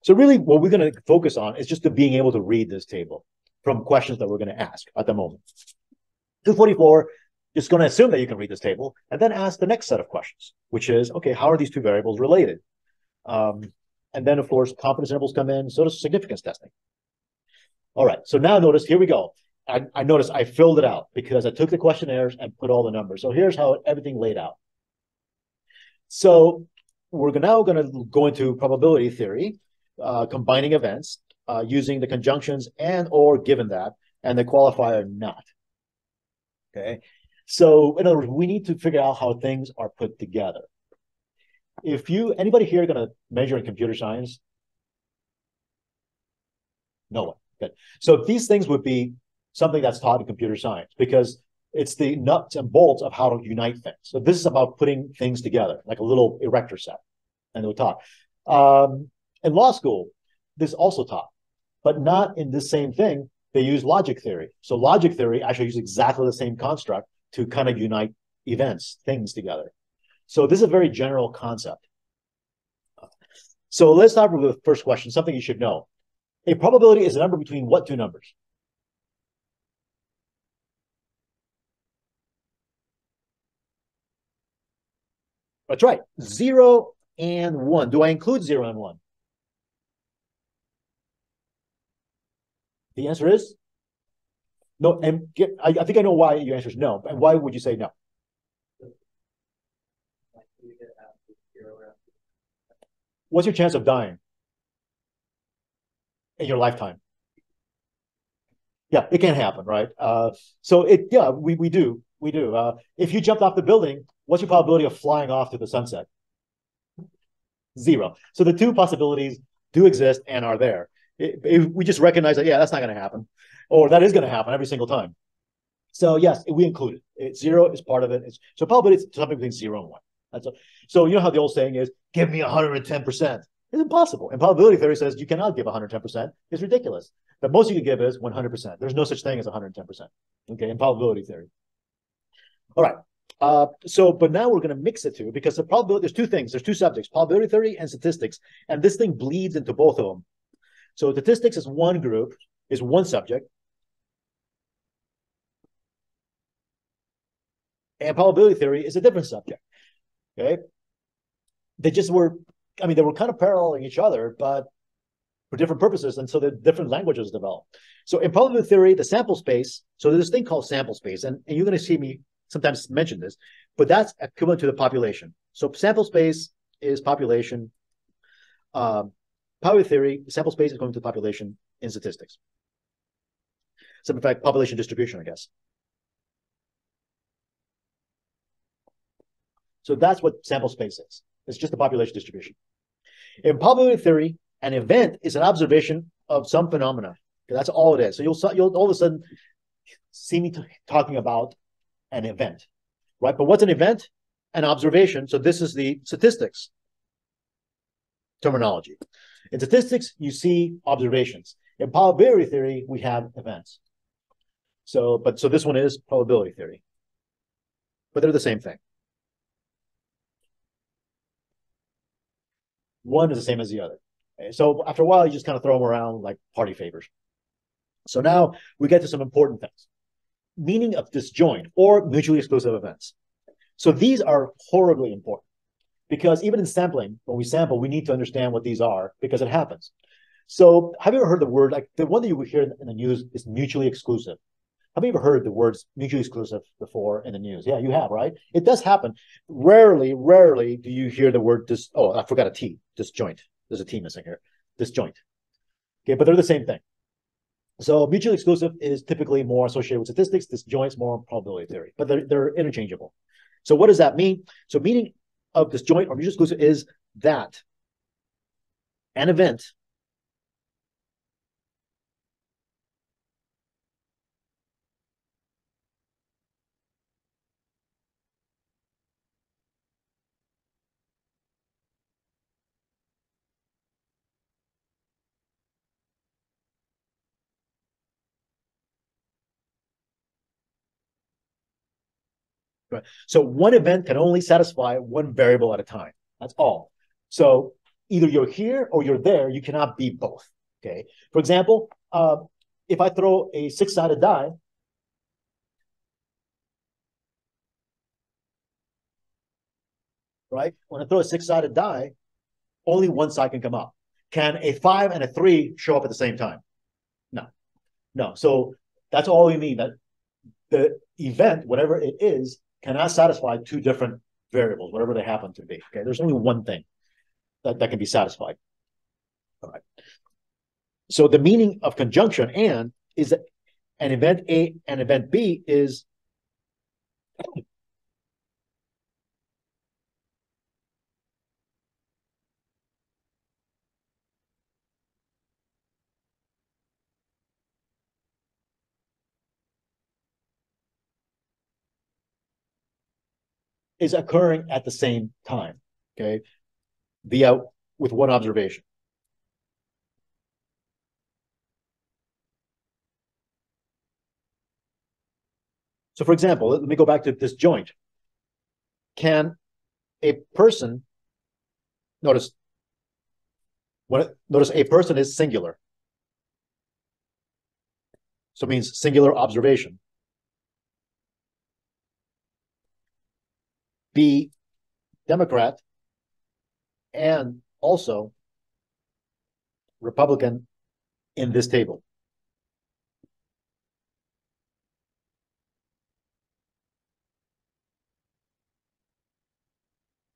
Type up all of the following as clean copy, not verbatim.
So really what we're going to focus on is just being able to read this table from questions that we're going to ask at the moment. 244, just going to assume that you can read this table and then ask the next set of questions, which is, okay, how are these two variables related? And then, of course, confidence intervals come in. So does significance testing. All right. So now notice, here we go. I noticed I filled it out because I took the questionnaires and put all the numbers. So here's how everything laid out. So we're now going to go into probability theory, combining events, using the conjunctions and or given that, and the qualifier not. Okay. So in other words, we need to figure out how things are put together. If anybody here going to major in computer science? No one. Good. So these things would be something that's taught in computer science because it's the nuts and bolts of how to unite things. So this is about putting things together, like a little erector set, and they'll talk. In law school, this is also taught, but not in this same thing. They use logic theory. So logic theory actually uses exactly the same construct to kind of unite events, things together. So this is a very general concept. So let's start with the first question, something you should know. A probability is a number between what two numbers? That's right, 0 and 1. Do I include 0 and 1? The answer is no. And I think I know why your answer is no. And why would you say no? What's your chance of dying in your lifetime? Yeah, it can happen, right? We do. If you jumped off the building, what's your probability of flying off to the sunset? 0. So the two possibilities do exist and are there. If we just recognize that, yeah, that's not going to happen, or that is going to happen every single time. So yes, we include it. 0 is part of it. So probability is something between 0 and 1. That's a, so you know how the old saying is, give me 110%. It's impossible. And probability theory says you cannot give 110%. It's ridiculous. The most you can give is 100%. There's no such thing as 110%. Okay, in probability theory. All right. But now we're going to mix the two because the probability, there's two things. There's two subjects, probability theory and statistics. And this thing bleeds into both of them. So statistics is one group, is one subject. And probability theory is a different subject. Okay. They were kind of paralleling each other, but for different purposes. And so the different languages developed. So in probability theory, the sample space, so there's this thing called sample space. And you're going to see me sometimes mention this, but that's equivalent to the population. So sample space is population. Probability theory, sample space is going to the population in statistics. So in fact, population distribution, I guess. So that's what sample space is. It's just the population distribution. In probability theory, an event is an observation of some phenomena. That's all it is. So you'll all of a sudden see me talking about an event, right? But what's an event? An observation. So this is the statistics terminology. In statistics, you see observations. In probability theory, we have events. So this one is probability theory, but they're the same thing. One is the same as the other. Okay? So after a while, you just kind of throw them around like party favors. So now we get to some important things. Meaning of disjoint or mutually exclusive events. So these are horribly important because even in sampling, when we sample, we need to understand what these are because it happens. So have you ever heard the word, like the one that you would hear in the news is mutually exclusive? Have you ever heard the words mutually exclusive before in the news? Yeah, you have, right? It does happen. Rarely do you hear the word I forgot a T, disjoint. There's a T missing here. Disjoint. Okay, but they're the same thing. So mutually exclusive is typically more associated with statistics. Disjoint is more probability theory, but they're interchangeable. So what does that mean? So meaning of disjoint or mutually exclusive is that an event right? So one event can only satisfy one variable at a time. That's all. So either you're here or you're there. You cannot be both. Okay. For example, if I throw a six-sided die, right? When I throw a six-sided die, only one side can come up. Can a 5 and a 3 show up at the same time? No, no. So that's all we mean, that the event, whatever it is, cannot satisfy two different variables, whatever they happen to be. Okay, there's only one thing that can be satisfied. All right. So the meaning of conjunction and is that an event A and event B is occurring at the same time. Okay, via with one observation. So, for example, let me go back to this joint. Can a person notice? Notice a person is singular, so it means singular observation. Be Democrat and also Republican in this table.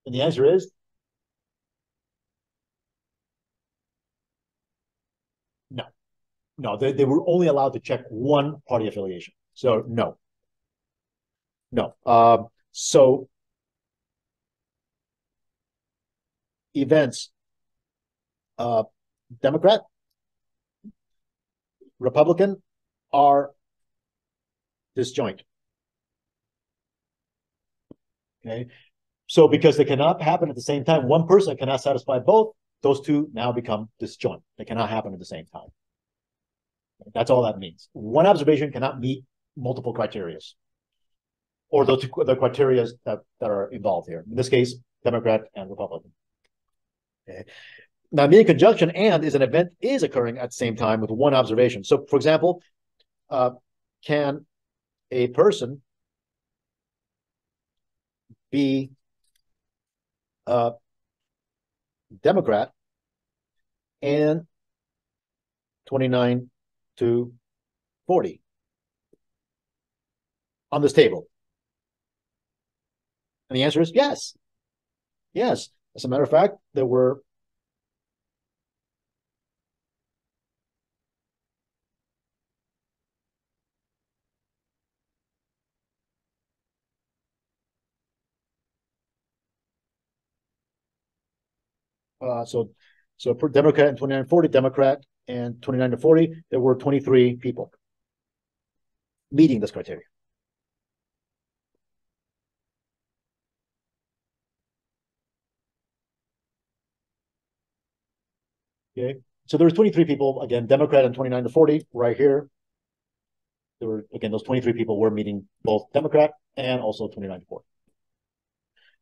And the answer is no. No, they were only allowed to check one party affiliation. So no. No. So events, Democrat, Republican are disjoint. Okay. So because they cannot happen at the same time, one person cannot satisfy both, those two now become disjoint. They cannot happen at the same time. That's all that means. One observation cannot meet multiple criteria, or the criteria that are involved here. In this case, Democrat and Republican. Okay. Now, meaning conjunction and is an event is occurring at the same time with one observation. So, for example, can a person be a Democrat and 29 to 40 on this table? And the answer is yes. Yes. As a matter of fact, there were so for Democrat and 29 to 40, Democrat and 29 to 40, there were 23 people meeting this criteria. Okay. So there was 23 people, again, Democrat and 29 to 40 right here. There were, again, those 23 people were meeting both Democrat and also 29 to 40.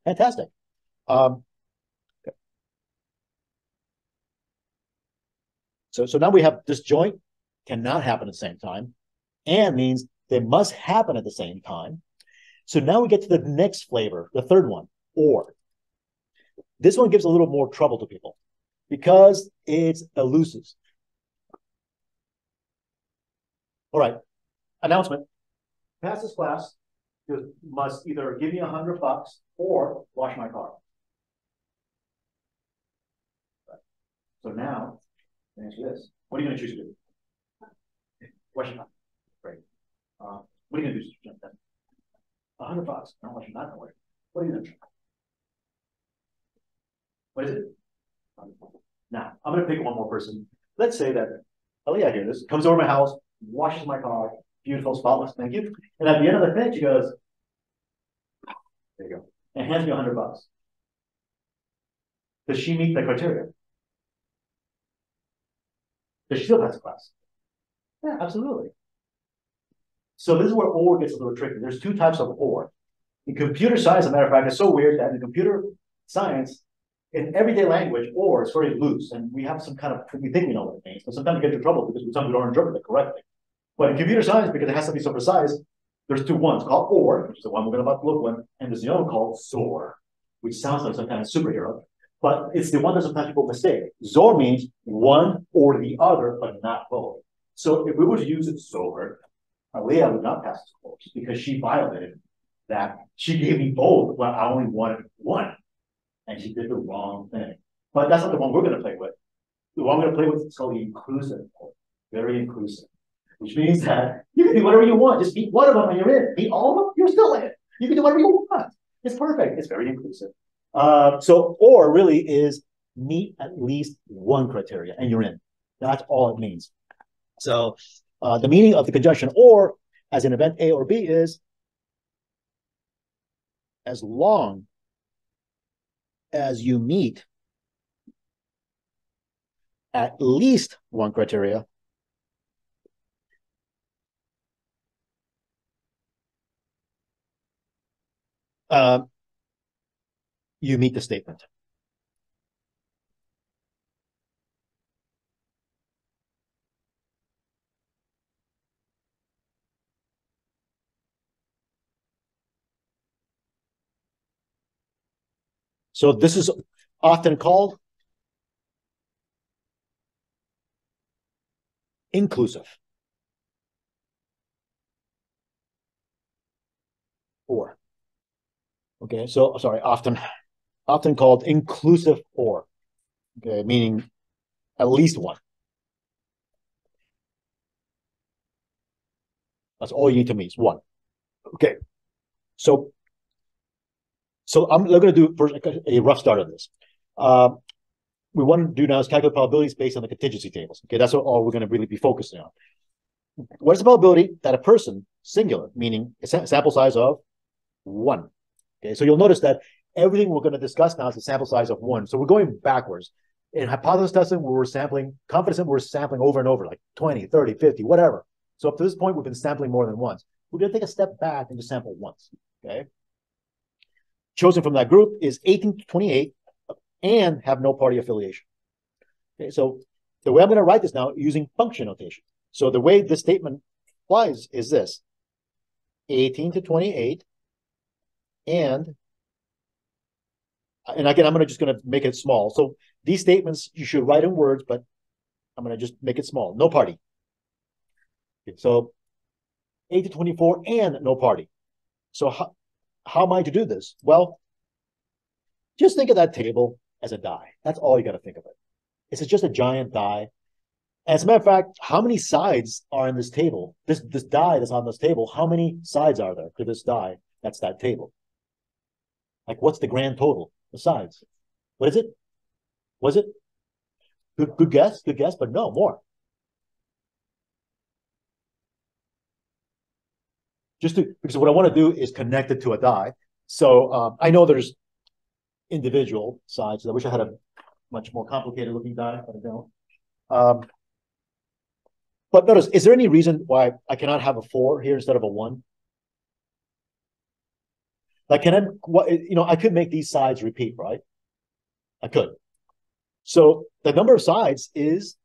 Fantastic. Okay. So now we have disjoint cannot happen at the same time, and means they must happen at the same time. So now we get to the next flavor, the third one, or. This one gives a little more trouble to people because it's elusive. All right, announcement. Pass this class, you must either give me $100 or wash my car. So now, answer this. What are you going to choose to do? Wash your car. Great. What are you going to do? $100. I don't want you not to worry. What are you going to do? What is it? Now, I'm going to pick one more person. Let's say that Elia here, this comes over my house, washes my car, beautiful, spotless, thank you. And at the end of the thing, she goes, there you go, and hands me $100. Does she meet the criteria? Does she still pass the class? Yeah, absolutely. So this is where OR gets a little tricky. There's two types of OR. In computer science, as a matter of fact, it's so weird that in computer science, In everyday language, or it's very loose, and we have some kind of, we think we know what it means, but sometimes we get into trouble because we sometimes don't interpret it correctly. But in computer science, because it has to be so precise, there's two ones called or, which is the one we're about to look at, and there's the other one called zor, which sounds like some kind of superhero, but it's the one that sometimes people mistake. Zor means one or the other, but not both. So if we were to use it zor, Leah would not pass this course because she violated that. She gave me both when I only wanted one, and she did the wrong thing. But that's not the one we're going to play with. The one we're going to play with is called the inclusive course, very inclusive, which means that you can do whatever you want. Just beat one of them and you're in. Beat all of them, you're still in. You can do whatever you want. It's perfect. It's very inclusive. So, or really is meet at least one criteria and you're in. That's all it means. So, the meaning of the conjunction or as in event A or B is as long as you meet at least one criteria, you meet the statement. So this is often called inclusive or. Okay, so sorry, often called inclusive or. Okay, meaning at least one. That's all you need to meet is one. Okay, so I'm going to do first a rough start of this. We want to do now is calculate probabilities based on the contingency tables. Okay, that's all we're going to really be focusing on. What is the probability that a person, singular, meaning a sample size of one? Okay, so you'll notice that everything we're going to discuss now is a sample size of one. So we're going backwards. In hypothesis testing, we're sampling, confidence we're sampling over and over, like 20, 30, 50, whatever. So up to this point, we've been sampling more than once. We're going to take a step back and just sample once. Okay. Chosen from that group is 18 to 28 and have no party affiliation. Okay, so the way I'm going to write this now using function notation. So the way this statement applies is this: 18 to 28 and again, I'm just going to make it small. So these statements you should write in words, but I'm going to just make it small. No party. Okay, so 8 to 24 and no party. So how am I to do this? Well, just think of that table as a die. That's all you got to think of it. It's just a giant die. As a matter of fact, how many sides are in this table? This die that's on this table, how many sides are there to this die? That's that table. Like, what's the grand total? The sides. What is it? Was it? Good guess, but no, more. Because what I want to do is connect it to a die. So I know there's individual sides. I wish I had a much more complicated looking die, but I don't. But notice, is there any reason why I cannot have a 4 here instead of a 1? Like, I could make these sides repeat, right? I could. So the number of sides is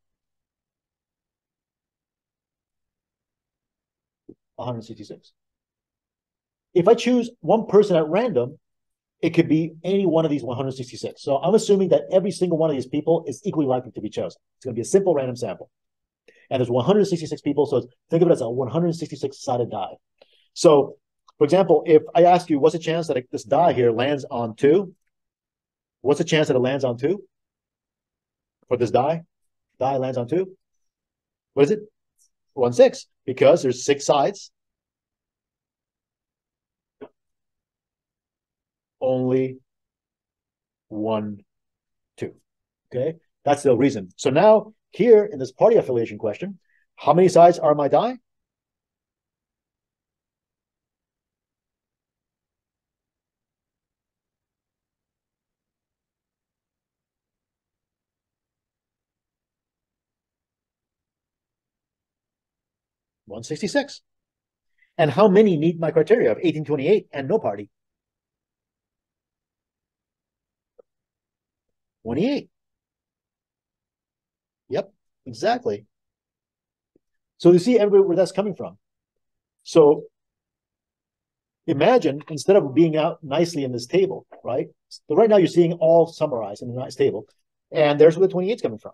166. If I choose one person at random, it could be any one of these 166. So I'm assuming that every single one of these people is equally likely to be chosen. It's going to be a simple random sample. And there's 166 people, so think of it as a 166-sided die. So, for example, if I ask you, what's the chance that this die here lands on 2? What's the chance that it lands on 2? For this die? Die lands on 2? What is it? 1/6, because there's 6 sides. Only 1, 2. Okay, that's the reason. So now here in this party affiliation question, how many sides are my die? $166. And how many meet my criteria of 1828 and no party? 28. Yep, exactly. So you see everywhere where that's coming from. So imagine instead of being out nicely in this table, right? So right now you're seeing all summarized in a nice table. And there's where the 28 is coming from.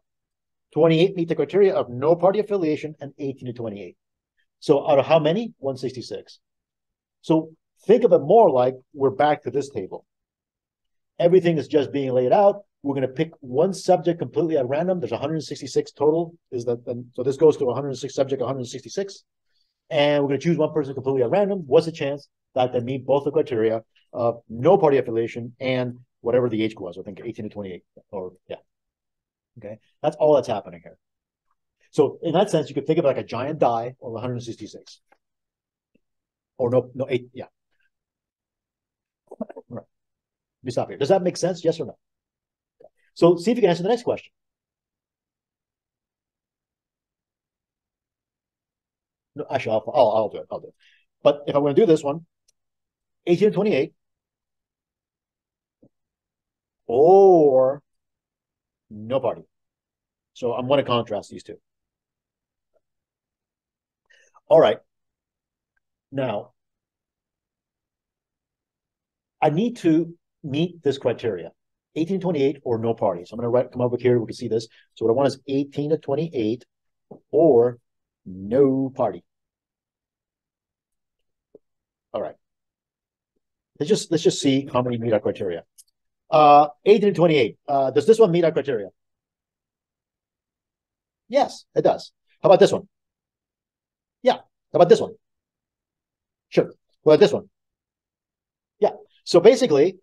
28 meet the criteria of no party affiliation and 18 to 28. So out of how many? 166. So think of it more like we're back to this table. Everything is just being laid out. We're going to pick one subject completely at random. There's 166 total. So this goes to 106 subject, 166. And we're going to choose one person completely at random. What's the chance that they meet both the criteria of no party affiliation and whatever the age was? I think 18 to 28. Or yeah. Okay. That's all that's happening here. So in that sense, you could think of it like a giant die of 166. Or no, 8. Yeah. All right. Let me stop here. Does that make sense? Yes or no? So see if you can answer the next question. No, actually, I'll do it. I'll do it. But if I'm going to do this one, 18 to 28, or no party. So I'm going to contrast these two. All right. Now, I need to meet this criteria, 18 to 28 or no party. So I'm going to come over here. We can see this. So what I want is 18 to 28 or no party. All right. Let's just see how many meet our criteria. 18 to 28. Does this one meet our criteria? Yes, it does. How about this one? Yeah. How about this one? Sure. What about this one? Yeah. So basically,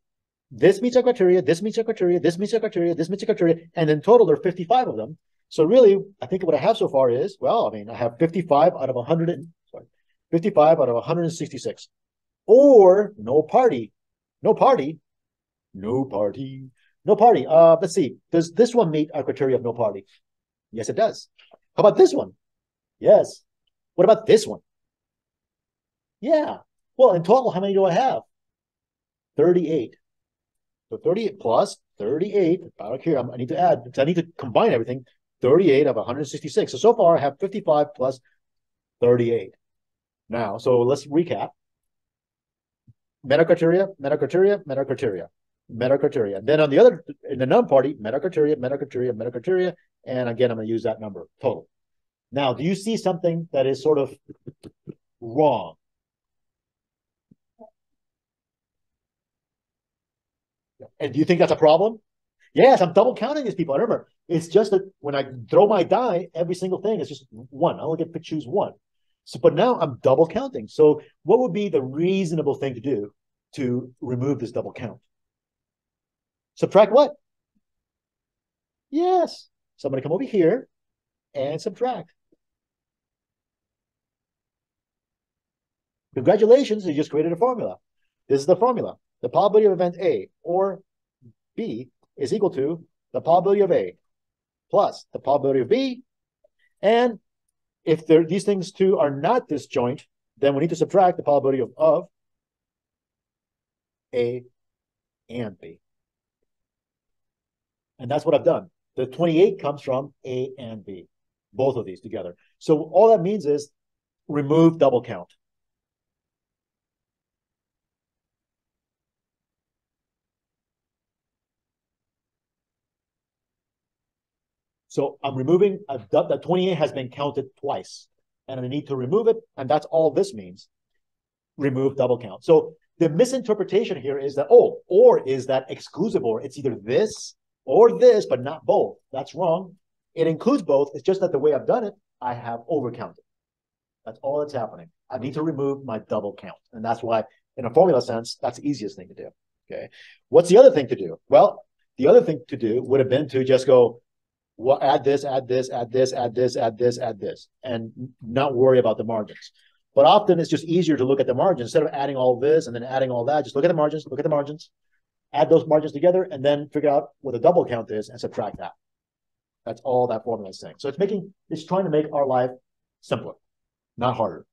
this meets our criteria, this meets our criteria, this meets our criteria, this meets our criteria, and in total, there are 55 of them. So really, I think what I have so far is, well, I mean, I have 55 out of 55 out of 166. Or no party. No party. No party. No party. Let's see. Does this one meet our criteria of no party? Yes, it does. How about this one? Yes. What about this one? Yeah. Well, in total, how many do I have? 38. So 38 plus 38. Out here, I need to add, because I need to combine everything. 38 of 166. So far, I have 55 plus 38. Now, so let's recap. Meta criteria, meta criteria, meta criteria, meta criteria. Then on the other, in the non-party, meta criteria, meta criteria, meta criteria. And again, I'm going to use that number, total. Now, do you see something that is sort of wrong? And do you think that's a problem? Yes, I'm double counting these people. I remember, it's just that when I throw my die, every single thing is just one. I only get to choose one. So, but now I'm double counting. So what would be the reasonable thing to do to remove this double count? Subtract what? Yes. So I'm going to come over here and subtract. Congratulations, you just created a formula. This is the formula. The probability of event A or B is equal to the probability of A plus the probability of B. And if these things two are not disjoint, then we need to subtract the probability of A and B. And that's what I've done. The 28 comes from A and B, both of these together. So all that means is remove double count. So I'm removing, the 28 has been counted twice, and I need to remove it, and that's all this means. Remove double count. So the misinterpretation here is that, or is that exclusive or. It's either this or this, but not both. That's wrong. It includes both. It's just that the way I've done it, I have overcounted. That's all that's happening. I need to remove my double count. And that's why, in a formula sense, that's the easiest thing to do. Okay. What's the other thing to do? Well, the other thing to do would have been to just go, well, add this, add this, add this, add this, add this, add this, and not worry about the margins. But often it's just easier to look at the margins instead of adding all this and then adding all that. Just look at the margins, add those margins together, and then figure out what the double count is and subtract that. That's all that formula is saying. So it's trying to make our life simpler, not harder.